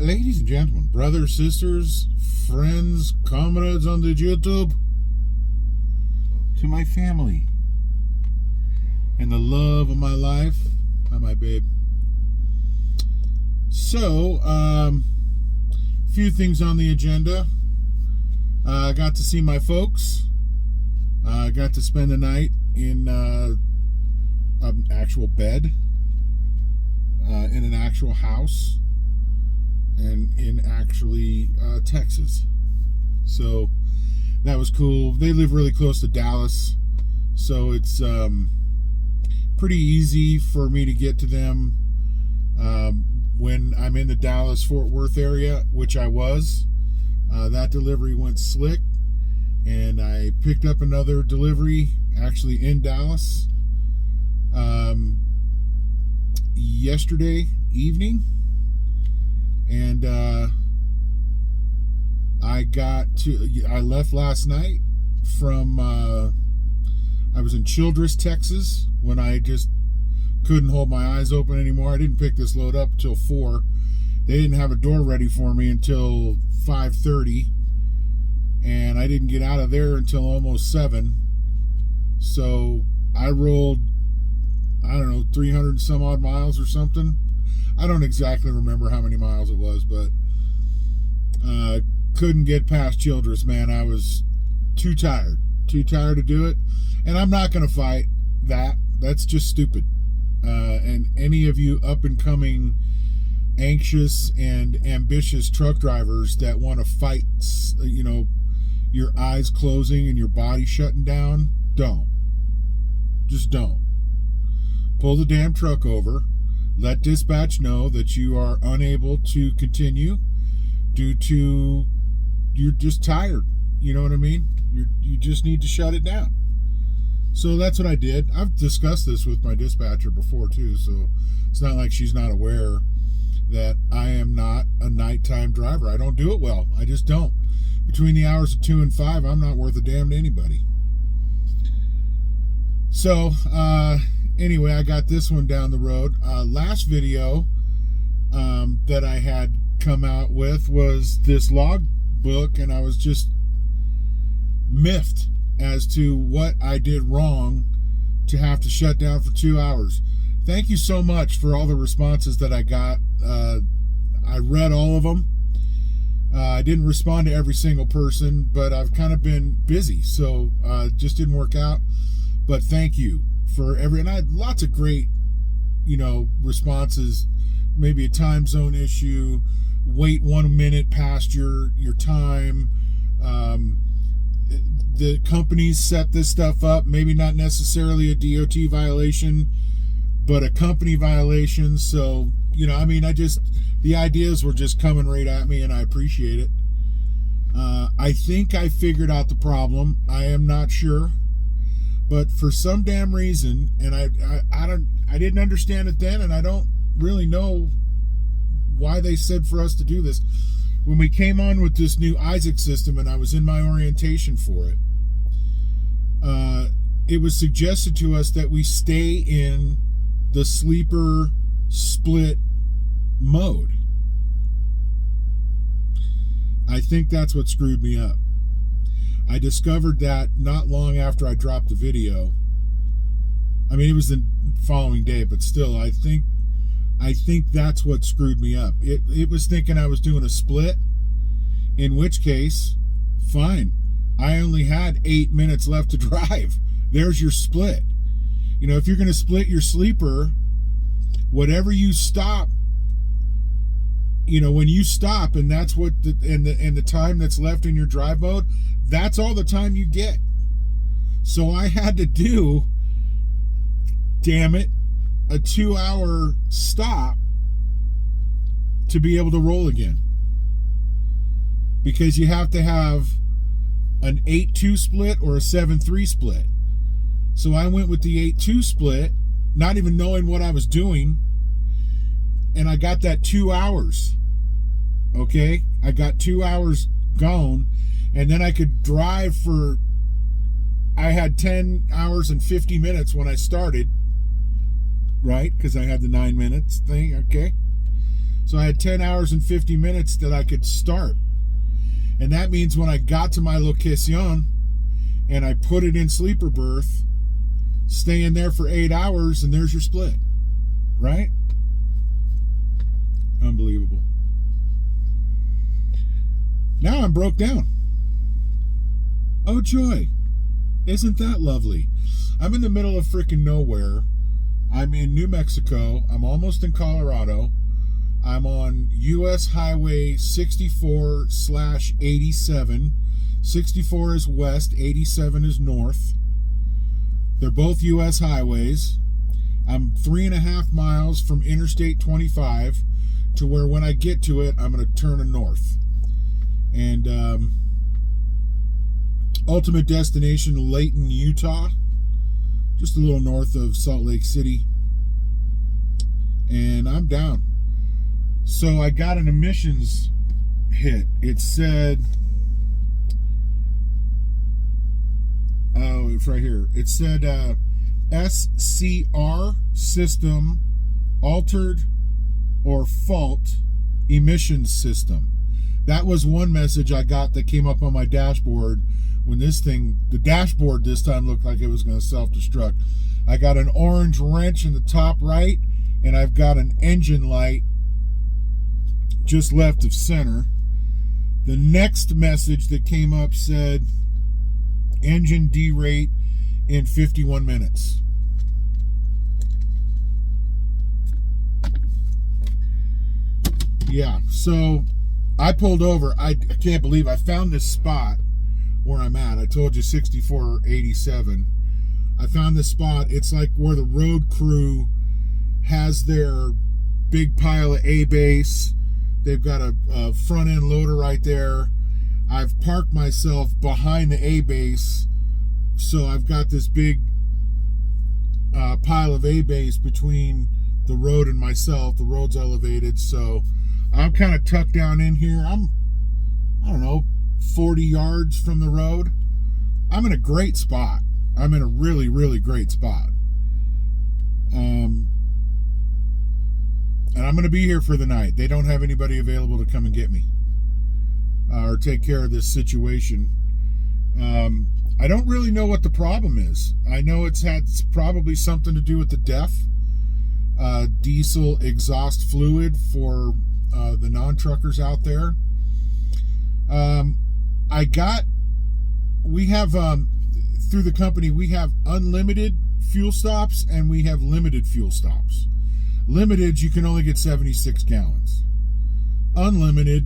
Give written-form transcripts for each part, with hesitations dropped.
ladies and gentlemen, brothers, sisters, friends, comrades on the YouTube, to my family and the love of my life. Hi, my babe. So, few things on the agenda. I got to see my folks. I got to spend the night in an actual bed, in an actual house, and in actually Texas. So that was cool. They live really close to Dallas, so it's pretty easy for me to get to them when I'm in the Dallas-Fort Worth area, which I was. That delivery went slick, and I picked up another delivery actually in Dallas yesterday evening, and I left last night from I was in Childress, Texas, when I just couldn't hold my eyes open anymore. I didn't pick this load up till 4. They didn't have a door ready for me until 5:30, and I didn't get out of there until almost 7. So I rolled, I don't know, 300 and some odd miles or something. I don't exactly remember how many miles it was, but couldn't get past Childress, man. I was too tired to do it, and I'm not going to fight that. That's just stupid. And any of you up and coming anxious and ambitious truck drivers that want to fight, your eyes closing and your body shutting down, just don't. Pull the damn truck over. Let dispatch know that you are unable to continue due to you're just tired. You know what I mean? You just need to shut it down. So that's what I did. I've discussed this with my dispatcher before too, so it's not like she's not aware that I am not a nighttime driver. I don't do it well. I just don't. Between the hours of 2 and 5, I'm not worth a damn to anybody. So, anyway, I got this one down the road. Last video that I had come out with was this log book, and I was just miffed as to what I did wrong to have to shut down for 2 hours. Thank you so much for all the responses that I got. I read all of them. I didn't respond to every single person, but I've kind of been busy, so it just didn't work out. But thank you for and I had lots of great, responses. Maybe a time zone issue, wait 1 minute past your time. The companies set this stuff up, maybe not necessarily a DOT violation, but a company violation. So, the ideas were just coming right at me, and I appreciate it. I think I figured out the problem. I am not sure, but for some damn reason, and I didn't understand it then, and I don't really know why they said for us to do this. When we came on with this new Isaac system, and I was in my orientation for it, it was suggested to us that we stay in the sleeper split mode. I think that's what screwed me up. I discovered that not long after I dropped the video. I mean, it was the following day, but still, I think that's what screwed me up. It was thinking I was doing a split, in which case, fine. I only had 8 minutes left to drive. There's your split. If you're going to split your sleeper, whatever you stop, when you stop, and that's what the time that's left in your drive mode, that's all the time you get. So I had to do, damn it, a 2-hour stop to be able to roll again, because you have to have an 8-2 split or a 7-3 split. So I went with the 8-2 split, not even knowing what I was doing, and I got that 2 hours. Okay, I got 2 hours gone, and then I could drive for, I had 10 hours and 50 minutes when I started, right? Because I had the 9 minutes thing, okay? So I had 10 hours and 50 minutes that I could start. And that means when I got to my location and I put it in sleeper berth, staying there for 8 hours, and there's your split. Right? Unbelievable. Now I'm broke down. Oh, joy. Isn't that lovely? I'm in the middle of freaking nowhere. I'm in New Mexico. I'm almost in Colorado. I'm on U.S. Highway 64/87. 64 is west, 87 is north. They're both U.S. highways. I'm 3.5 miles from Interstate 25 to where when I get to it, I'm going to turn north. And ultimate destination, Layton, Utah. Just a little north of Salt Lake City. And I'm down. So I got an emissions hit. It said, oh, it's right here. It said SCR system altered or fault emissions system. That was one message I got that came up on my dashboard when this thing, the dashboard this time looked like it was going to self-destruct. I got an orange wrench in the top right, and I've got an engine light just left of center. The next message that came up said engine derate in 51 minutes. Yeah, so I pulled over. I can't believe I found this spot where I'm at. I told you 64/87. I found this spot. It's like where the road crew has their big pile of A-base. They've got a front end loader right there. I've parked myself behind the A-base, so I've got this big pile of A-base between the road and myself. The road's elevated, so I'm kind of tucked down in here. I don't know, 40 yards from the road. I'm in a great spot. I'm in a really, really great spot. And I'm going to be here for the night. They don't have anybody available to come and get me or take care of this situation. I don't really know what the problem is. I know it's probably something to do with the DEF, diesel exhaust fluid for the non-truckers out there. We have, through the company, we have unlimited fuel stops and we have limited fuel stops. Limited, you can only get 76 gallons. Unlimited.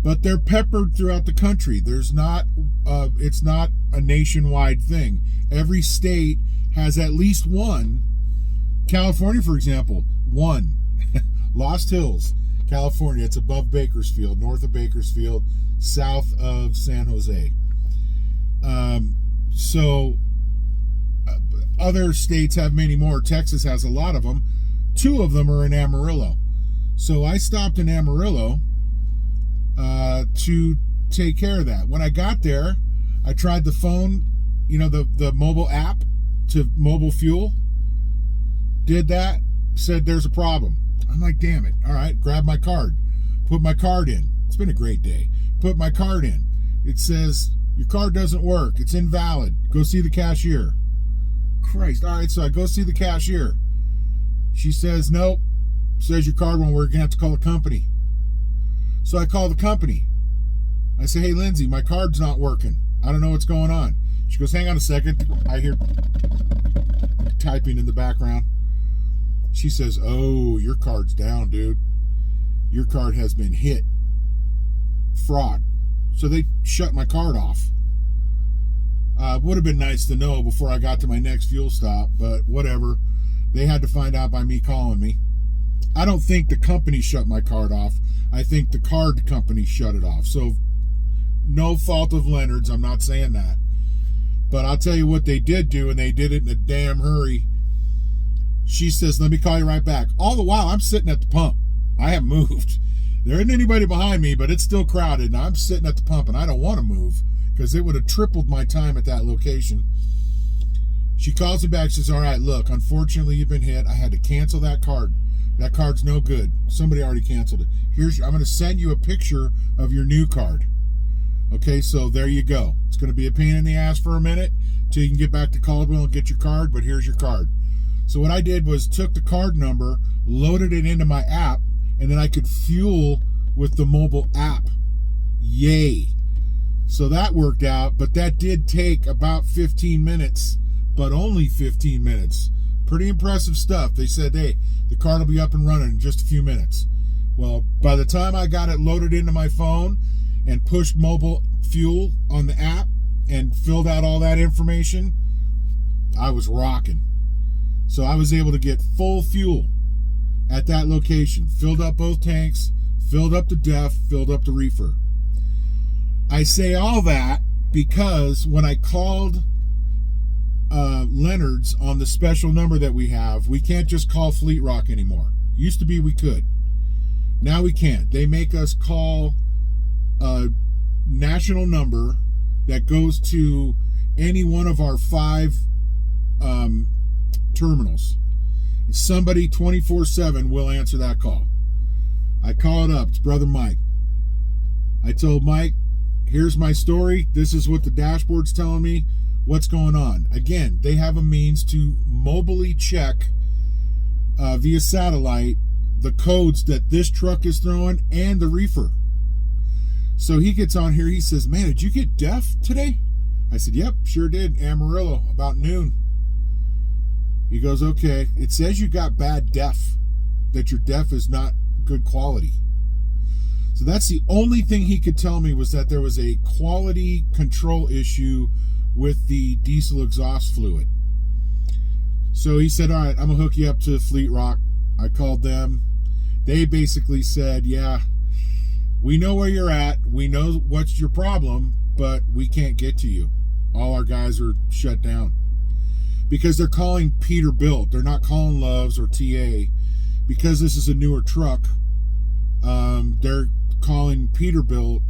But they're peppered throughout the country. It's not a nationwide thing. Every state has at least one. California, for example, one. Lost Hills, California. It's above Bakersfield, north of Bakersfield, south of San Jose. Other states have many more. Texas has a lot of them. 2 of them are in Amarillo. So I stopped in Amarillo to take care of that. When I got there, I tried the phone, the mobile app to mobile fuel. Did that, said there's a problem. I'm like, damn it. All right, grab my card. Put my card in. It's been a great day. Put my card in. It says, your card doesn't work. It's invalid. Go see the cashier. Christ. All right, so I go see the cashier. She says, nope. Says your card won't work. You're going to have to call the company. So I call the company. I say, hey, Lindsay, my card's not working. I don't know what's going on. She goes, hang on a second. I hear typing in the background. She says, oh, your card's down, dude. Your card has been hit. Fraud. So they shut my card off. Would have been nice to know before I got to my next fuel stop, but whatever. They had to find out by me calling me. I don't think the company shut my card off. I think the card company shut it off. So no fault of Leonard's. I'm not saying that. But I'll tell you what they did do, and they did it in a damn hurry. She says, let me call you right back. All the while, I'm sitting at the pump. I haven't moved. There isn't anybody behind me, but it's still crowded. And I'm sitting at the pump, and I don't want to move because it would have tripled my time at that location. She calls me back. She says, all right, look, unfortunately, you've been hit. I had to cancel that card That card's no good. Somebody already canceled it. I'm going to send you a picture of your new card. Okay, so there you go. It's going to be a pain in the ass for a minute till you can get back to Caldwell and get your card, but here's your card. So what I did was took the card number, loaded it into my app, and then I could fuel with the mobile app. Yay. So that worked out, but that did take about 15 minutes, but only 15 minutes. Pretty impressive stuff. They said, hey, the card will be up and running in just a few minutes. Well, by the time I got it loaded into my phone and pushed mobile fuel on the app and filled out all that information, I was rocking. So I was able to get full fuel at that location, filled up both tanks, filled up the DEF, filled up the reefer. I say all that because when I called Leonard's on the special number that we have, we can't just call Fleet Rock anymore. Used to be we could. Now we can't. They make us call a national number that goes to any one of our 5 terminals. Somebody 24/7 will answer that call. I call it up. It's Brother Mike. I told Mike, here's my story. This is what the dashboard's telling me. What's going on? Again, they have a means to mobily check via satellite the codes that this truck is throwing and the reefer. So he gets on here. He says, man, did you get DEF today? I said, yep, sure did. Amarillo, about noon. He goes, okay, it says you got bad DEF, that your DEF is not good quality. So that's the only thing he could tell me, was that there was a quality control issue with the diesel exhaust fluid. So he said, all right, I'm gonna hook you up to Fleet Rock. I called them. They basically said, yeah, we know where you're at. We know what's your problem, but we can't get to you. All our guys are shut down. Because they're calling Peterbilt. They're not calling Loves or TA. Because this is a newer truck, they're calling Peterbilt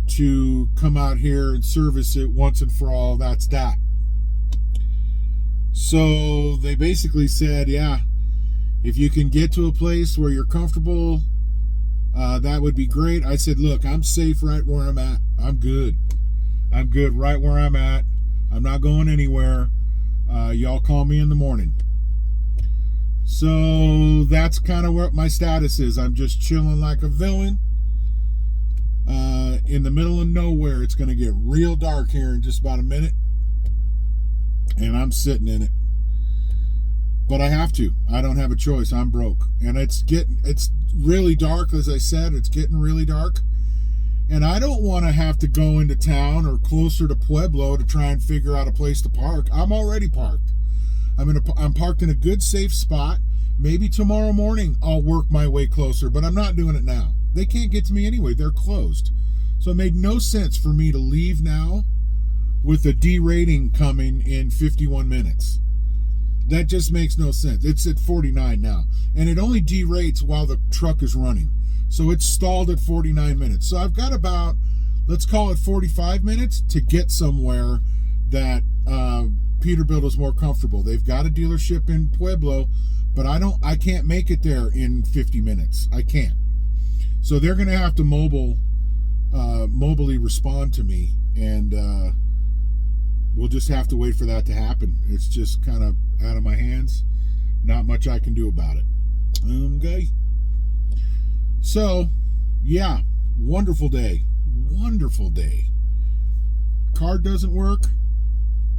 to come out here and service it once and for all. That's that. So they basically said, yeah, if you can get to a place where you're comfortable, that would be great. I said, look, I'm safe right where I'm at. I'm good. I'm good right where I'm at. I'm not going anywhere. Y'all call me in the morning. So that's kind of what my status is. I'm just chilling like a villain in the middle of nowhere. It's going to get real dark here in just about a minute, and I'm sitting in it. But I have to. I don't have a choice. I'm broke, and it's really dark. As I said, it's getting really dark, and I don't want to have to go into town or closer to Pueblo to try and figure out a place to park. I'm already parked. I'm parked in a good, safe spot. Maybe tomorrow morning I'll work my way closer, but I'm not doing it now. They can't get to me anyway. They're closed. So it made no sense for me to leave now with a derating coming in 51 minutes. That just makes no sense. It's at 49 now, and it only derates while the truck is running. So it's stalled at 49 minutes. So I've got about, let's call it 45 minutes to get somewhere that Peterbilt is more comfortable. They've got a dealership in Pueblo, but I can't make it there in 50 minutes. I can't. So they're going to have to mobily respond to me, and we'll just have to wait for that to happen. It's just kind of out of my hands. Not much I can do about it. Okay. So, yeah, wonderful day. Wonderful day. Car doesn't work.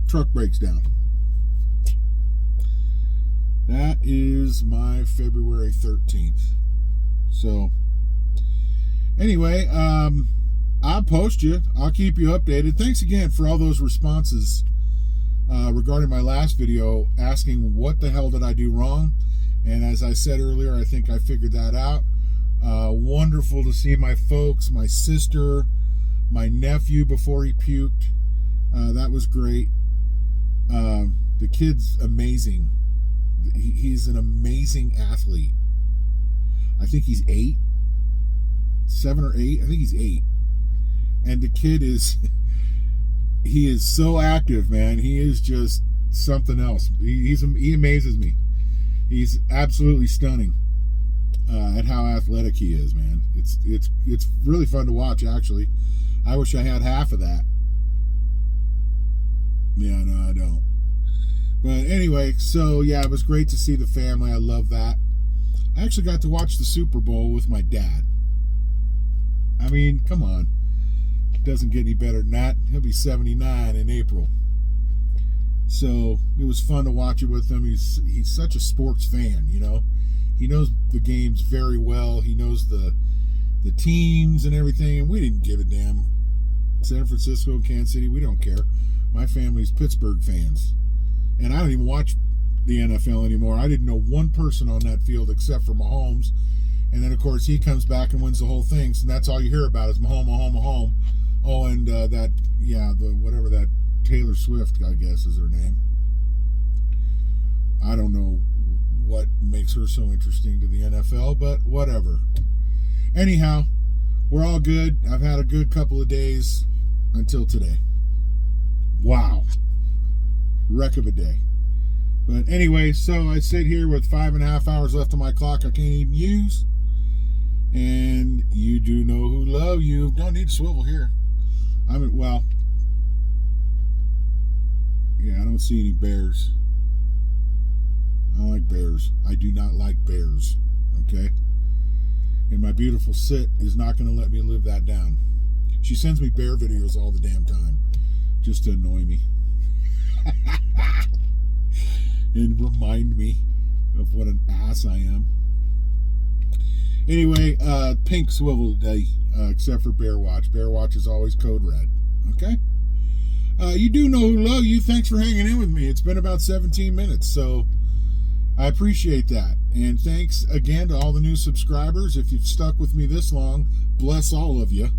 Truck breaks down. That is my February 13th. So, anyway, I'll post you. I'll keep you updated. Thanks again for all those responses regarding my last video, asking what the hell did I do wrong. And as I said earlier, I think I figured that out. Wonderful to see my folks, my sister, my nephew before he puked. That was great. The kid's amazing. He's an amazing athlete. I think he's 8, 7 or 8. I think he's 8. And the kid is, he is so active, man. He is just something else. He amazes me. He's absolutely stunning. at how athletic he is, man. It's really fun to watch, actually. I wish I had half of that. Yeah, no, I don't. But anyway, so yeah, it was great to see the family. I love that. I actually got to watch the Super Bowl with my dad. I mean, come on. It doesn't get any better than that. He'll be 79 in April. So it was fun to watch it with him. He's such a sports fan, you know. He knows the games very well. He knows the teams and everything, and we didn't give a damn. San Francisco and Kansas City, we don't care. My family's Pittsburgh fans. And I don't even watch the NFL anymore. I didn't know one person on that field except for Mahomes. And then, of course, he comes back and wins the whole thing. So that's all you hear about is Mahomes. Oh, and whatever that Taylor Swift, I guess, is her name. I don't know what makes her so interesting to the NFL, but whatever. Anyhow, we're all good. I've had a good couple of days until today. Wow. Wreck of a day. But anyway, so I sit here with 5.5 hours left on my clock I can't even use. And you do know who love you. Don't need to swivel here. I don't see any bears. I don't like bears. I do not like bears. Okay? And my beautiful sit is not going to let me live that down. She sends me bear videos all the damn time just to annoy me. And remind me of what an ass I am. Anyway, pink swivel today, except for Bear Watch. Bear Watch is always code red. Okay? You do know who love you. Thanks for hanging in with me. It's been about 17 minutes, so I appreciate that. And thanks again to all the new subscribers. If you've stuck with me this long, bless all of you.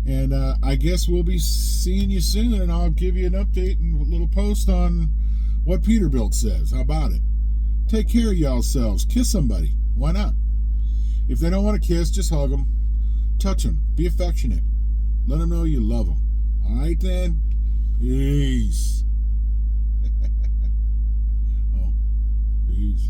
And I guess we'll be seeing you soon, and I'll give you an update and a little post on what Peterbilt says. How about it? Take care of y'all selves. Kiss somebody. Why not? If they don't want to kiss, just hug them. Touch them. Be affectionate. Let them know you love them. All right, then? Peace. Oh, peace.